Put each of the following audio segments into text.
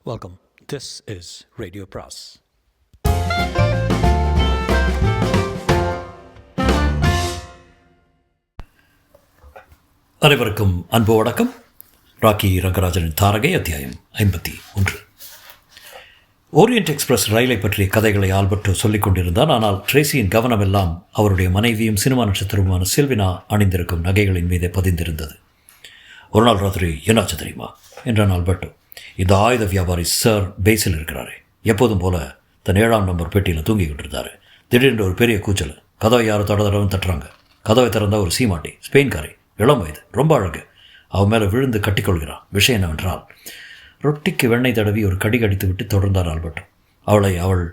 Welcome. This is Radio Pras. அனைவருக்கும் அன்பு வணக்கம். ராக்கி ரங்கராஜனின் தாரகை அத்தியாயம் 51. ஓரியன்ட் எக்ஸ்பிரஸ் ரயிலை பற்றிய கதைகளை ஆல்பர்ட்டோ சொல்லிக் கொண்டிருந்தான். ஆனால் ட்ரேசியின் கவனம் எல்லாம் அவருடைய மனைவியும் சினிமா நட்சத்திரமான சில்வினா அணிந்திருக்கும் நகைகளின் மீதே பதிந்திருந்தது. ஒரு நாள் ராத்திரி என்னாச்சு தெரியுமா என்றான் ஆல்பர்ட்டோ. இந்த ஆயுத வியாபாரி சார் பேஸில் இருக்கிறாரு. எப்போதும் போல தன் 7ஆம் நம்பர் பெட்டியில் தூங்கிக்கிட்டு இருந்தார். திடீரென்று ஒரு பெரிய கூச்சல். கதவை யாரும் தடதடவும் தட்டுறாங்க. கதவை திறந்தால் ஒரு சீமாட்டி, ஸ்பெயின்காரி, இளம் வயது, ரொம்ப அழகு. அவன் மேலே விழுந்து கட்டிக்கொள்கிறான். விஷயம் என்னவென்றால், ரொட்டிக்கு வெண்ணெய் தடவி ஒரு கடி கடித்து விட்டு தொடர்ந்தார் ஆல்பர்ட்டோ. அவள்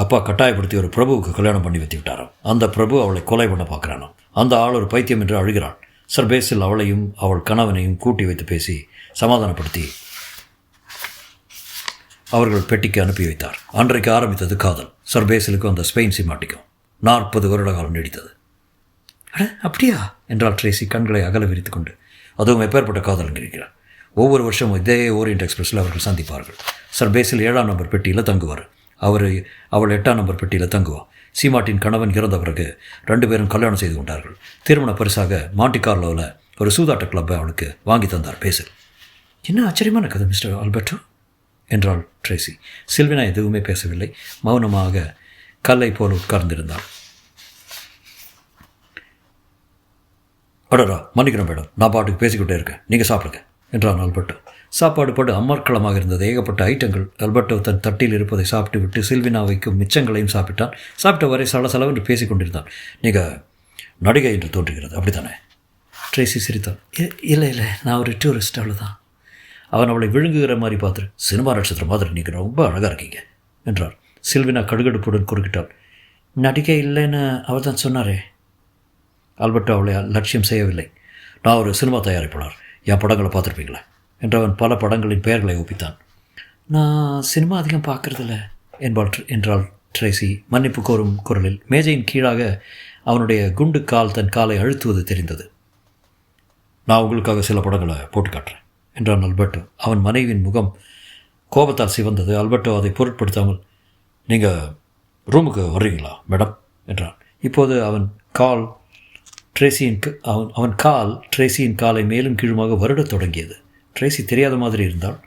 அப்பா கட்டாயப்படுத்தி ஒரு பிரபுவுக்கு கல்யாணம் பண்ணி வைத்து விட்டாராம். அந்த பிரபு அவளை கொலை பண்ண பார்க்குறானாம். அந்த ஆள் ஒரு பைத்தியம் என்று அழுகிறாள். சர் பேஸில் அவளையும் அவள் கணவனையும் கூட்டி வைத்து பேசி சமாதானப்படுத்தி அவர்கள் பெட்டிக்கு அனுப்பி வைத்தார். அன்றைக்கு ஆரம்பித்தது காதல். சர் பேஸிலுக்கும் அந்த ஸ்பெயின் சீமாட்டிக்கும் 40 வருட காலம் நீடித்தது. அட அப்படியா என்றால் ட்ரேசி கண்களை அகல விரித்து கொண்டு. அதுவும் எப்பேற்பட்ட காதல் இருக்கிறார். ஒவ்வொரு வருஷமும் இதே ஓரியன்ட் எக்ஸ்பிரஸில் அவர்கள் சந்திப்பார்கள். சர் பேஸில் 7ஆம் நம்பர் பெட்டியில் தங்குவார். அவள் 8ஆம் நம்பர் பெட்டியில் தங்குவாள். சீமாட்டின் கணவன் இறந்த பிறகு 2 பேரும் கல்யாணம் செய்து கொண்டார்கள். திருமண பரிசாக மாண்டி கார்லோவில் ஒரு சூதாட்ட கிளப்பை அவளுக்கு வாங்கி தந்தார் பேஸில். என்ன ஆச்சரியமான கதை மிஸ்டர் ஆல்பர்ட்டோ என்றாள் ட்ரேசி. சில்வினா எதுவுமே பேசவில்லை. மௌனமாக கல்லை போல் உட்கார்ந்திருந்தாள். அடரா, மன்னிக்கிறேன் மேடம், நான் பாட்டுக்கு பேசிக்கிட்டே இருக்கேன், நீங்கள் சாப்பிடுங்க என்றான் ஆல்பர்ட்டோ. சாப்பாடு பாடு அமர்க்களமாக இருந்தது. ஏகப்பட்ட ஐட்டங்கள். ஆல்பர்ட்டோ தன் தட்டில் இருப்பதை சாப்பிட்டு விட்டு சில்வினா வைக்கும் மிச்சங்களையும் சாப்பிட்டான். சாப்பிட்ட வரை சலசலவென்று பேசி கொண்டிருந்தான். நீங்கள் நடிகை என்று தோன்றுகிறது, அப்படித்தானே? ட்ரேசி சிரித்தான். இல்லை, நான் ஒரு டூரிஸ்ட், அவ்வளோதான். அவன் அவளை விழுங்குகிற மாதிரி பார்த்துரு. சினிமா நட்சத்திரம் மாதிரி நீங்கள் ரொம்ப அழகாக இருக்கீங்க என்றார். சில்வினா கடுகடுப்புடன் குறுக்கிட்டாள். நடிகை இல்லைன்னு அவர் தான் சொன்னாரே. ஆல்பர்ட்டோ அவளை லட்சியம் செய்யவில்லை. நான் ஒரு சினிமா தயாரிப்பாளர், என் படங்களை பார்த்துருப்பீங்களே என்றவன் பல படங்களின் பெயர்களை ஒப்பித்தான். நான் சினிமா அதிகம் பார்க்குறதில்ல என்றாள் ட்ரேசி மன்னிப்பு கோரும் குரலில். மேஜையின் கீழாக அவனுடைய குண்டு கால் தன் காலை அழுத்துவது தெரிந்தது. நான் உங்களுக்காக சில படங்களை போட்டு காட்டுறேன் என்றான் ஆல்பர்ட்டோ. அவன் மனைவியின் முகம் கோபத்தால் சிவந்தது. ஆல்பர்ட்டோ அதை பொருட்படுத்தாமல், நீங்கள் ரூமுக்கு வர்றீங்களா மேடம் என்றான். இப்போது அவன் கால் ட்ரேசியின் காலை மேலும் கீழுமாக வருடத் தொடங்கியது. ட்ரேசி தெரியாத மாதிரி இருந்தால்,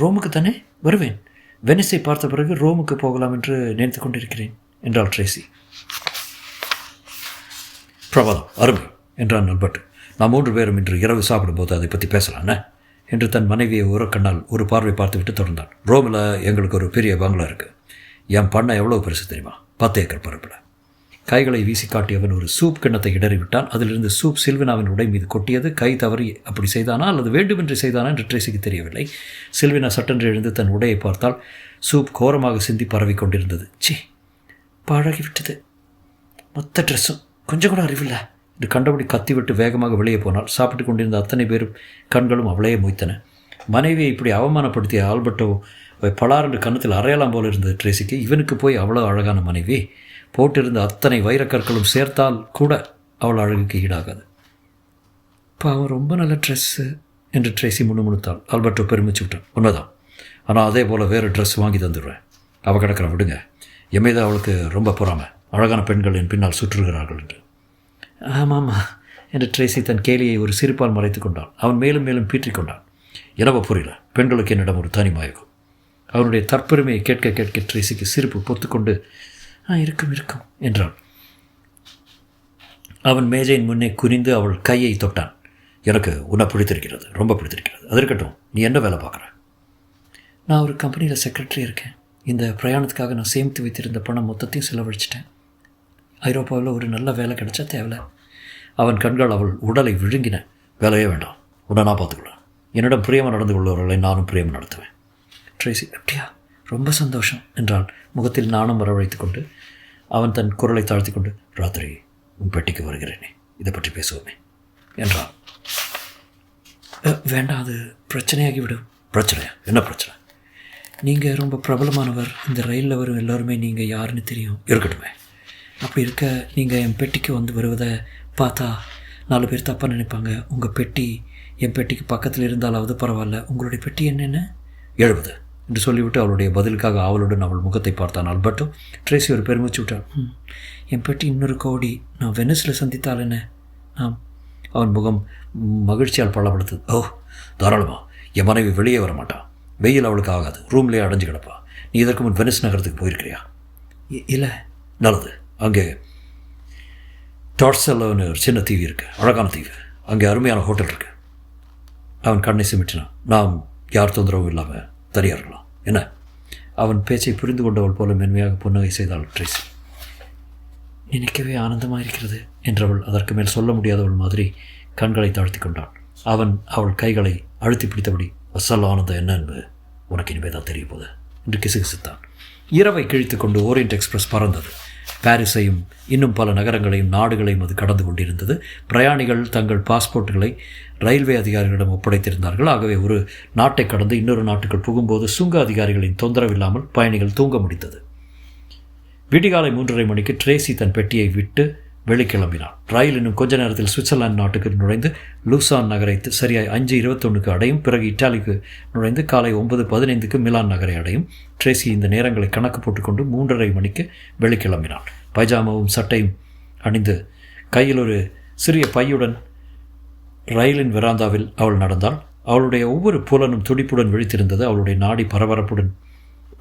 ரோமுக்கு தானே வருவேன். வெனிஸை பார்த்த பிறகு ரோமுக்கு போகலாம் என்று நினைத்து கொண்டிருக்கிறேன் என்றாள் ட்ரேசி. பிரபாதம், அருமை என்றான் ஆல்பர்ட்டோ. நாம் 3 பேரும் இன்று இரவு சாப்பிடும்போது அதை பற்றி பேசலாண்ணே என்று தன் மனைவியை கண்ணால் ஒரு பார்வை பார்த்துவிட்டு தொடர்ந்தான். ரோமில் எங்களுக்கு ஒரு பெரிய பங்களா இருக்குது. என் பண்ணை எவ்வளோ பெருசு தெரியுமா? 10 ஏக்கர் பரப்பில். கைகளை வீசி காட்டியவன் ஒரு சூப் கிண்ணத்தை இடறிவிட்டான். அதிலிருந்து சூப் சில்வினாவின் உடை மீது கொட்டியது. கை தவறி அப்படி செய்தானா அல்லது வேண்டுமென்று செய்தானா என்று ட்ரேசிக்கு தெரியவில்லை. சில்வினா சட்டென்று எழுந்து தன் உடையை பார்த்தால் சூப் கோரமாக சிந்தி பரவி கொண்டிருந்தது. சி, பழகிவிட்டது. மொத்த ட்ரெஸ்ஸும் கொஞ்சம் கூட அறிவில்லை என்று கண்டபடி கத்திவிட்டு வேகமாக வெளியே போனால் சாப்பிட்டு கொண்டிருந்த அத்தனை பேரும் கண்களும் அவளையே மொய்த்தன. மனைவியை இப்படி அவமானப்படுத்திய ஆல்பர்ட்டோ பலாரென்று கன்னத்தில் அறையலாம் போல இருந்தது ட்ரேசிக்கு. இவனுக்கு போய் அவ்வளோ அழகான மனைவி. போட்டிருந்த அத்தனை வைரக்கற்களும் சேர்த்தால் கூட அவள் அழகுக்கு ஈடாகாது. பாவம், ரொம்ப நல்ல ட்ரெஸ்ஸு என்று ட்ரேசி முணுமுணுத்தாள். ஆல்பர்ட்டோ பெருமிச்சு விட்டான். உண்மைதான், ஆனால் அதே போல் வேறு ட்ரெஸ் வாங்கி தந்துடுவேன். அவள் கிடக்கிறான், விடுங்க. என் மீது அவளுக்கு ரொம்ப பொறாமை. அழகான பெண்கள் என் பின்னால் சுற்றுகிறார்கள் என்று. ஆமாம்மா என்று ட்ரேசி தன் கேலியை ஒரு சிரிப்பால் மறைத்து கொண்டான். அவன் மேலும் மேலும் பீற்றிக்கொண்டான். எனவோ புரியல, பெண்களுக்கு என்னிடம் ஒரு தனி மயக்கம். அவனுடைய தற்பெருமையை கேட்க ட்ரேசிக்கு சிரிப்பு பொத்துக்கொண்டு இருக்கும் என்றான். அவன் மேஜையின் முன்னே குனிந்து அவள் கையை தொட்டான். எனக்கு உன்னை பிடித்திருக்கிறது, ரொம்ப பிடித்திருக்கிறது. அது இருக்கட்டும், நீ என்ன வேலை பார்க்குற? நான் ஒரு கம்பெனியில் செக்ரட்டரி இருக்கேன். இந்த பிரயாணத்துக்காக நான் சேமித்து வைத்திருந்த பணம் மொத்தத்தையும் செலவழிச்சிட்டேன். ஐரோப்பாவில் ஒரு நல்ல வேலை கிடைச்சா தேவையில்ல. அவன் கண்கள் அவள் உடலை விழுங்கின. வேலையே வேண்டாம், உன்னை நான் பார்த்துக்கலாம். என்னிடம் பிரியமாக நடந்து கொள்பவர்களை நானும் பிரியமாக நடத்துவேன். ட்ரேசி, அப்படியா, ரொம்ப சந்தோஷம் என்றாள் முகத்தில் நாணம் வரவழைத்து கொண்டு. அவன் தன் குரலை தாழ்த்தி கொண்டு, ராத்திரி உன் பெட்டிக்கு வருகிறேனே, இதை பற்றி பேசுவோமே என்றான். வேண்டாம், அது பிரச்சனையாகிவிடும். பிரச்சனையா? என்ன பிரச்சனை? நீங்கள் ரொம்ப பிரபலமானவர். இந்த ரயிலில் வரும் எல்லோருமே நீங்கள் யாருன்னு தெரியும். இருக்கட்டுமே. அப்படி இருக்க நீங்கள் என் பெட்டிக்கு வருவதை பார்த்தா 4 பேர் தப்பாக நினைப்பாங்க. உங்கள் பெட்டி என் பெட்டிக்கு பக்கத்தில் இருந்தாலாவது பரவாயில்ல, உங்களுடைய பெட்டி என்னென்ன? 70 என்று சொல்லிவிட்டு அவளுடைய பதிலுக்காக ஆவலுடன் அவள் முகத்தை பார்த்தான் ஆல்பர்ட்டோ. ட்ரேசி ஒரு பெருமூச்சு விட்டாள். என் பெட்டி 200 கோடி. நான் வெனிஸில் சந்தித்தால் என்ன? நாம். அவன் முகம் மகிழ்ச்சியால் பள்ளப்படுத்தது. ஓ, தாராளமா. என் மனைவி வெளியே வர மாட்டான். வெயில் அவளுக்கு ஆகாது. ரூம்லேயே அடைஞ்சு கிடப்பா. நீ இதற்கு முன் வெனிஸ் நகரத்துக்கு போயிருக்கிறியா? இல்லை. நல்லது. அங்கே டார்செல்லோன்னு ஒரு சின்ன தீவு இருக்குது, அழகான தீவு. அங்கே அருமையான ஹோட்டல் இருக்குது. அவன் கண்ணை சிமிட்டினான். நாம் யார் தொந்தரவும் இல்லாமல் தனியாக இருக்கலாம் என்ன? அவன் பேச்சை புரிந்து கொண்டவள் போல மென்மையாக புன்னகை செய்தாள் ட்ரேசி. நினைக்கவே ஆனந்தமாக இருக்கிறது என்றவள் அதற்கு மேல் சொல்ல முடியாதவள் மாதிரி கண்களை தாழ்த்தி கொண்டாள். அவன் அவள் கைகளை அழுத்தி பிடித்தபடி, அசல் ஆனந்தம் என்ன என்பது உனக்கு இனிமே தான் தெரிய போகுது என்று கிசுகிசுத்தான். இரவை கிழித்து கொண்டு ஓரியன்ட் எக்ஸ்பிரஸ் பறந்தது. பாரிஸையும் இன்னும் பல நகரங்களையும் நாடுகளையும் அது கடந்து கொண்டிருந்தது. பிரயாணிகள் தங்கள் பாஸ்போர்ட்டுகளை ரயில்வே அதிகாரிகளிடம் ஒப்படைத்திருந்தார்கள். ஆகவே ஒரு நாட்டை கடந்து இன்னொரு நாட்டுக்குள் புகும்போது சுங்க அதிகாரிகளின் தொந்தரவில்லாமல் பயணிகள் தூங்க முடிந்தது. விடிகாலை 3:30 மணிக்கு ட்ரேசி தன் பெட்டியை விட்டு வெளிக்கிளம்பினாள். ரயில் இன்னும் கொஞ்ச நேரத்தில் சுவிட்சர்லாந்து நாட்டுக்கு நுழைந்து லூசான் நகரை சரியாய் 5:21 அடையும். பிறகு இத்தாலிக்கு நுழைந்து காலை 9:15 மிலான் நகரை அடையும். ட்ரேசி இந்த நேரங்களை கணக்கு போட்டுக்கொண்டு 3:30 மணிக்கு வெளிக்கிளம்பினாள். பைஜாமாவும் சட்டையும் அணிந்து கையில் ஒரு சிறிய பையுடன் ரயிலின் வெராந்தாவில் அவள் நடந்தாள். அவளுடைய ஒவ்வொரு புலனும் துடிப்புடன் விழித்திருந்தது. அவளுடைய நாடி பரபரப்புடன்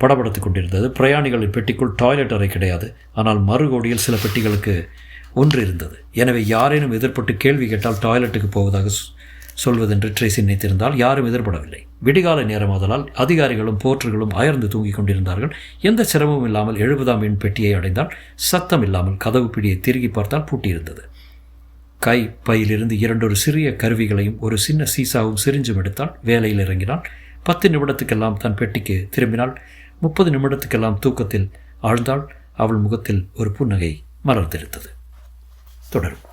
படபடுத்து கொண்டிருந்தது. பிரயாணிகளின் பெட்டிக்குள் டாய்லெட் அறை கிடையாது. ஆனால் மறுகோடியில் சில பெட்டிகளுக்கு ஒன்று இருந்தது. எனவே யாரேனும் எதிர்பட்டு கேள்வி கேட்டால் டாய்லெட்டுக்கு போவதாக சொல்வதென்று ட்ரேசி நினைத்திருந்தால் யாரும் எதிர்படவில்லை. விடிகாலை நேரமாதலால் அதிகாரிகளும் போர்ட்டர்களும் அயர்ந்து தூங்கிக் கொண்டிருந்தார்கள். எந்த சிரமமும் இல்லாமல் 70ஆம் எண் பெட்டியை அடைந்தால் சத்தம் இல்லாமல் கதவு பிடியை திருகி பார்த்தால் பூட்டியிருந்தது. கை பையிலிருந்து 2 சிறிய கருவிகளையும் ஒரு சின்ன சீசாவும் சிரிஞ்சும் எடுத்தால் வேலையில் இறங்கினாள். 10 நிமிடத்துக்கெல்லாம் தன் பெட்டிக்கு திரும்பினாள். 30 நிமிடத்துக்கெல்லாம் தூக்கத்தில் ஆழ்ந்தாள். அவள் முகத்தில் ஒரு புன்னகை மலர்ந்திருந்தது. தொடரும்.